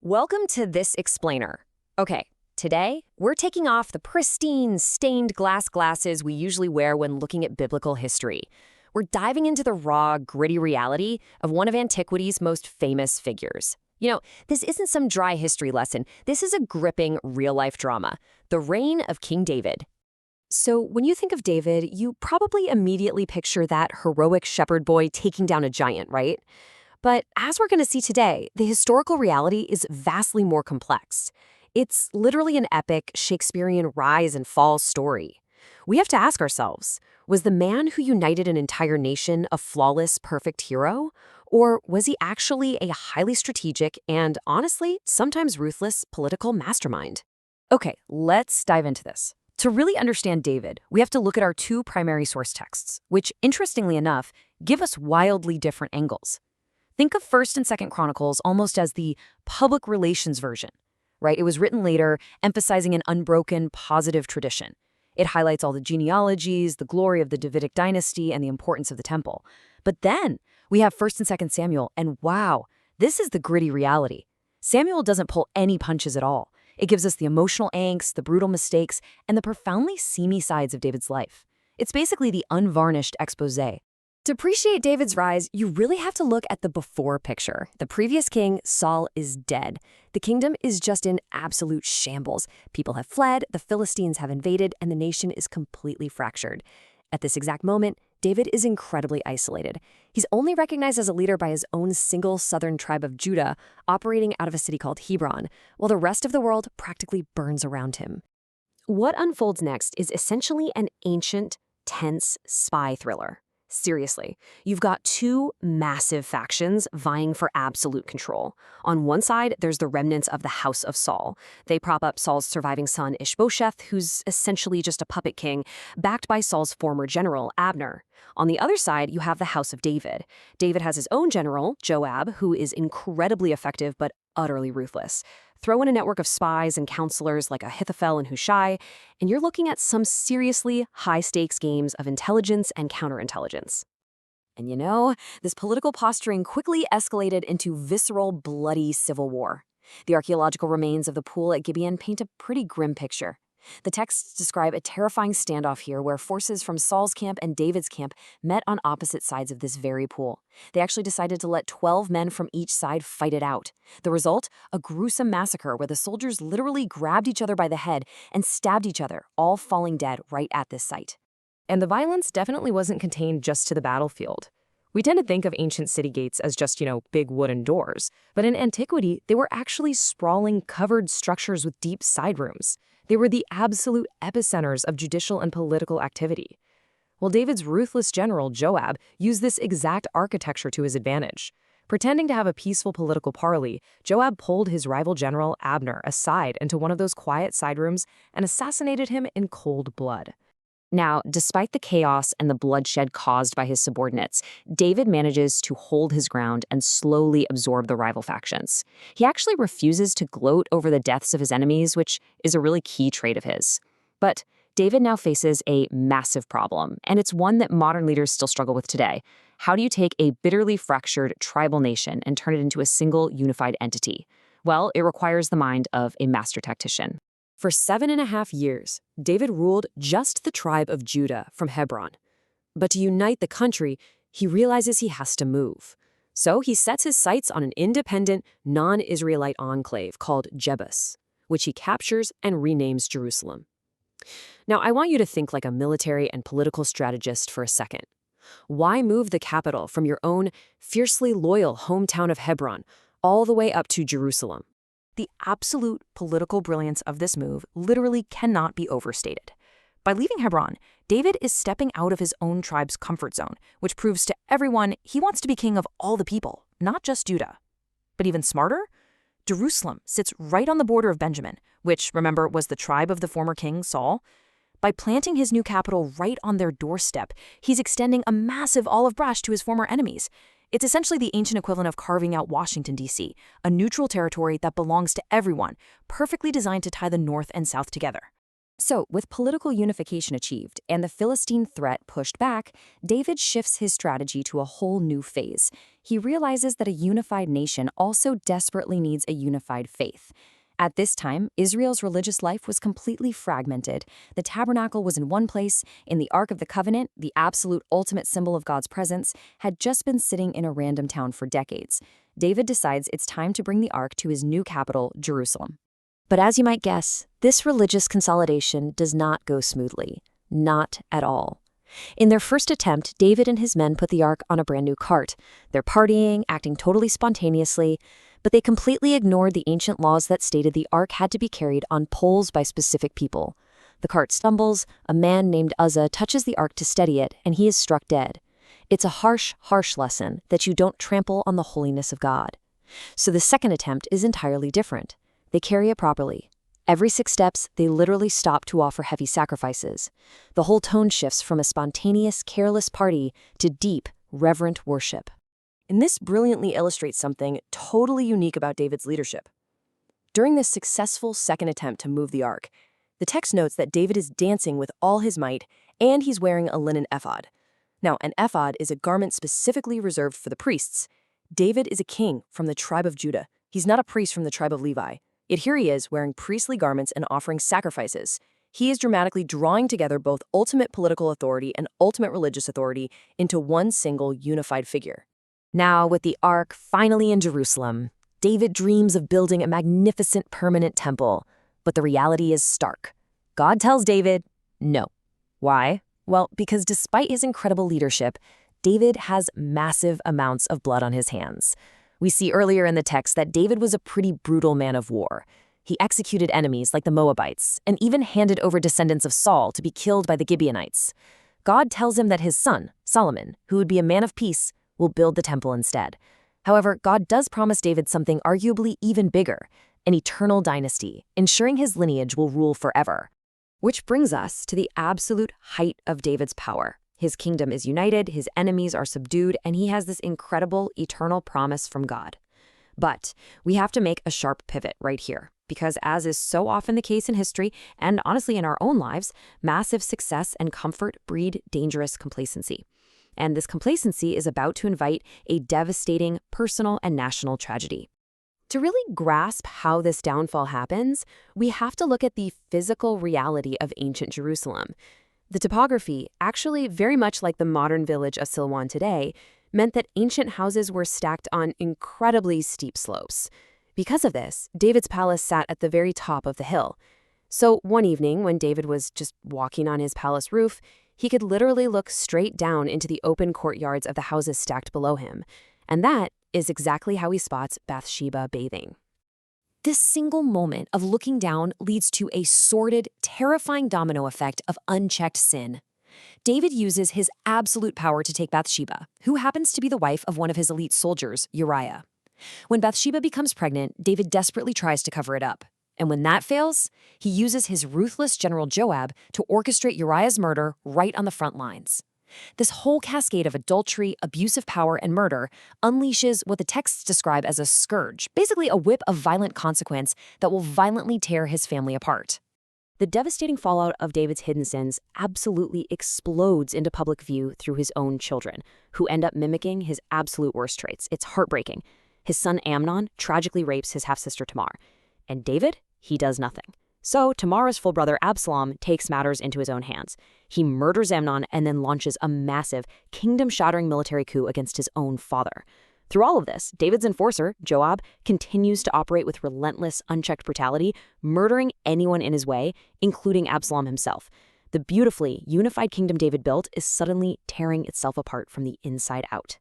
Welcome to This Explainer. Okay, today we're taking off the pristine, stained glass glasses we usually wear when looking at biblical history. We're diving into the raw, gritty reality of one of antiquity's most famous figures. This isn't some dry history lesson. This is a gripping, real-life drama, the reign of King David. So when you think of David, you probably immediately picture that heroic shepherd boy taking down a giant, right? But as we're going to see today, the historical reality is vastly more complex. It's literally an epic Shakespearean rise and fall story. We have to ask ourselves, was the man who united an entire nation a flawless, perfect hero? Or was he actually a highly strategic and, honestly, sometimes ruthless political mastermind? Okay, let's dive into this. To really understand David, we have to look at our two primary source texts, which, interestingly enough, give us wildly different angles. Think of 1st and 2nd Chronicles almost as the public relations version, right? It was written later, emphasizing an unbroken, positive tradition. It highlights all the genealogies, the glory of the Davidic dynasty, and the importance of the temple. But then we have 1st and 2nd Samuel, and wow, this is the gritty reality. Samuel doesn't pull any punches at all. It gives us the emotional angst, the brutal mistakes, and the profoundly seamy sides of David's life. It's basically the unvarnished exposé. To appreciate David's rise, you really have to look at the before picture. The previous king, Saul, is dead. The kingdom is just in absolute shambles. People have fled, the Philistines have invaded, and the nation is completely fractured. At this exact moment, David is incredibly isolated. He's only recognized as a leader by his own single southern tribe of Judah, operating out of a city called Hebron, while the rest of the world practically burns around him. What unfolds next is essentially an ancient, tense spy thriller. Seriously, you've got two massive factions vying for absolute control. On one side, there's the remnants of the House of Saul. They prop up Saul's surviving son, Ishbosheth, who's essentially just a puppet king, backed by Saul's former general, Abner. On the other side, you have the House of David. David has his own general, Joab, who is incredibly effective but utterly ruthless. Throw in a network of spies and counselors like Ahithophel and Hushai, and you're looking at some seriously high-stakes games of intelligence and counterintelligence. And this political posturing quickly escalated into visceral, bloody civil war. The archaeological remains of the pool at Gibeon paint a pretty grim picture. The texts describe a terrifying standoff here where forces from Saul's camp and David's camp met on opposite sides of this very pool. They actually decided to let 12 men from each side fight it out. The result? A gruesome massacre where the soldiers literally grabbed each other by the head and stabbed each other, all falling dead right at this site. And the violence definitely wasn't contained just to the battlefield. We tend to think of ancient city gates as just, big wooden doors. But in antiquity, they were actually sprawling, covered structures with deep side rooms. They were the absolute epicenters of judicial and political activity. Well, David's ruthless general, Joab, used this exact architecture to his advantage. Pretending to have a peaceful political parley, Joab pulled his rival general, Abner, aside into one of those quiet side rooms and assassinated him in cold blood. Now, despite the chaos and the bloodshed caused by his subordinates, David manages to hold his ground and slowly absorb the rival factions. He actually refuses to gloat over the deaths of his enemies, which is a really key trait of his. But David now faces a massive problem, and it's one that modern leaders still struggle with today. How do you take a bitterly fractured tribal nation and turn it into a single unified entity? Well, it requires the mind of a master tactician. For 7.5 years, David ruled just the tribe of Judah from Hebron. But to unite the country, he realizes he has to move. So he sets his sights on an independent, non-Israelite enclave called Jebus, which he captures and renames Jerusalem. Now, I want you to think like a military and political strategist for a second. Why move the capital from your own fiercely loyal hometown of Hebron all the way up to Jerusalem? The absolute political brilliance of this move literally cannot be overstated. By leaving Hebron, David is stepping out of his own tribe's comfort zone, which proves to everyone he wants to be king of all the people, not just Judah. But even smarter, Jerusalem sits right on the border of Benjamin, which, remember, was the tribe of the former king, Saul. By planting his new capital right on their doorstep, he's extending a massive olive branch to his former enemies. It's essentially the ancient equivalent of carving out Washington, D.C., a neutral territory that belongs to everyone, perfectly designed to tie the North and South together. So, with political unification achieved and the Philistine threat pushed back, David shifts his strategy to a whole new phase. He realizes that a unified nation also desperately needs a unified faith. At this time, Israel's religious life was completely fragmented. The tabernacle was in one place, and the Ark of the Covenant, the absolute ultimate symbol of God's presence, had just been sitting in a random town for decades. David decides it's time to bring the Ark to his new capital, Jerusalem. But as you might guess, this religious consolidation does not go smoothly. Not at all. In their first attempt, David and his men put the Ark on a brand new cart. They're partying, acting totally spontaneously, but they completely ignored the ancient laws that stated the Ark had to be carried on poles by specific people. The cart stumbles, a man named Uzzah touches the Ark to steady it, and he is struck dead. It's a harsh, harsh lesson that you don't trample on the holiness of God. So the second attempt is entirely different. They carry it properly. Every 6 steps, they literally stop to offer heavy sacrifices. The whole tone shifts from a spontaneous, careless party to deep, reverent worship. And this brilliantly illustrates something totally unique about David's leadership. During this successful second attempt to move the Ark, the text notes that David is dancing with all his might, and he's wearing a linen ephod. Now, an ephod is a garment specifically reserved for the priests. David is a king from the tribe of Judah. He's not a priest from the tribe of Levi. Yet here he is wearing priestly garments and offering sacrifices. He is dramatically drawing together both ultimate political authority and ultimate religious authority into one single unified figure. Now, with the Ark finally in Jerusalem, David dreams of building a magnificent permanent temple. But the reality is stark. God tells David, no. Why? Well, because despite his incredible leadership, David has massive amounts of blood on his hands. We see earlier in the text that David was a pretty brutal man of war. He executed enemies like the Moabites and even handed over descendants of Saul to be killed by the Gibeonites. God tells him that his son, Solomon, who would be a man of peace, will build the temple instead. However, God does promise David something arguably even bigger, an eternal dynasty, ensuring his lineage will rule forever. Which brings us to the absolute height of David's power. His kingdom is united, his enemies are subdued, and he has this incredible eternal promise from God. But we have to make a sharp pivot right here, because as is so often the case in history, and honestly in our own lives, massive success and comfort breed dangerous complacency. And this complacency is about to invite a devastating personal and national tragedy. To really grasp how this downfall happens, we have to look at the physical reality of ancient Jerusalem. The topography, actually very much like the modern village of Silwan today, meant that ancient houses were stacked on incredibly steep slopes. Because of this, David's palace sat at the very top of the hill. So one evening, when David was just walking on his palace roof, he could literally look straight down into the open courtyards of the houses stacked below him. And that is exactly how he spots Bathsheba bathing. This single moment of looking down leads to a sordid, terrifying domino effect of unchecked sin. David uses his absolute power to take Bathsheba, who happens to be the wife of one of his elite soldiers, Uriah. When Bathsheba becomes pregnant, David desperately tries to cover it up. And when that fails, he uses his ruthless General Joab to orchestrate Uriah's murder right on the front lines. This whole cascade of adultery, abusive power, and murder unleashes what the texts describe as a scourge, basically a whip of violent consequence that will violently tear his family apart. The devastating fallout of David's hidden sins absolutely explodes into public view through his own children, who end up mimicking his absolute worst traits. It's heartbreaking. His son Amnon tragically rapes his half-sister Tamar. And David? He does nothing. So Tamar's full brother Absalom takes matters into his own hands. He murders Amnon and then launches a massive, kingdom-shattering military coup against his own father. Through all of this, David's enforcer, Joab, continues to operate with relentless, unchecked brutality, murdering anyone in his way, including Absalom himself. The beautifully unified kingdom David built is suddenly tearing itself apart from the inside out.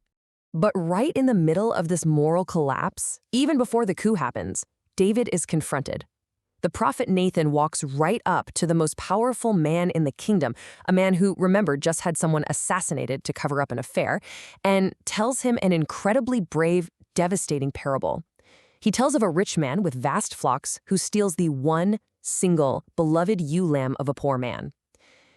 But right in the middle of this moral collapse, even before the coup happens, David is confronted. The prophet Nathan walks right up to the most powerful man in the kingdom, a man who, remember, just had someone assassinated to cover up an affair, and tells him an incredibly brave, devastating parable. He tells of a rich man with vast flocks who steals the one single, beloved ewe lamb of a poor man.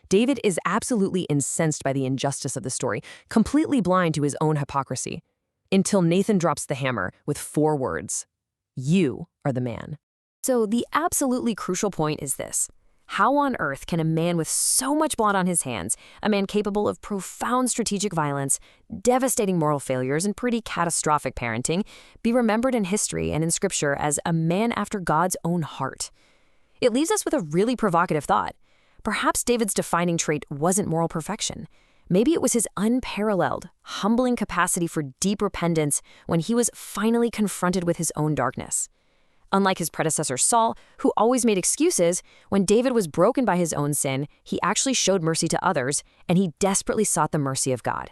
David is absolutely incensed by the injustice of the story, completely blind to his own hypocrisy, until Nathan drops the hammer with 4 words. You are the man. So the absolutely crucial point is this. How on earth can a man with so much blood on his hands, a man capable of profound strategic violence, devastating moral failures, and pretty catastrophic parenting, be remembered in history and in Scripture as a man after God's own heart? It leaves us with a really provocative thought. Perhaps David's defining trait wasn't moral perfection. Maybe it was his unparalleled, humbling capacity for deep repentance when he was finally confronted with his own darkness. Unlike his predecessor Saul, who always made excuses, when David was broken by his own sin, he actually showed mercy to others, and he desperately sought the mercy of God.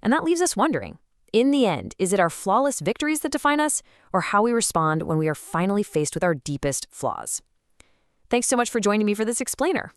And that leaves us wondering, in the end, is it our flawless victories that define us, or how we respond when we are finally faced with our deepest flaws? Thanks so much for joining me for this explainer.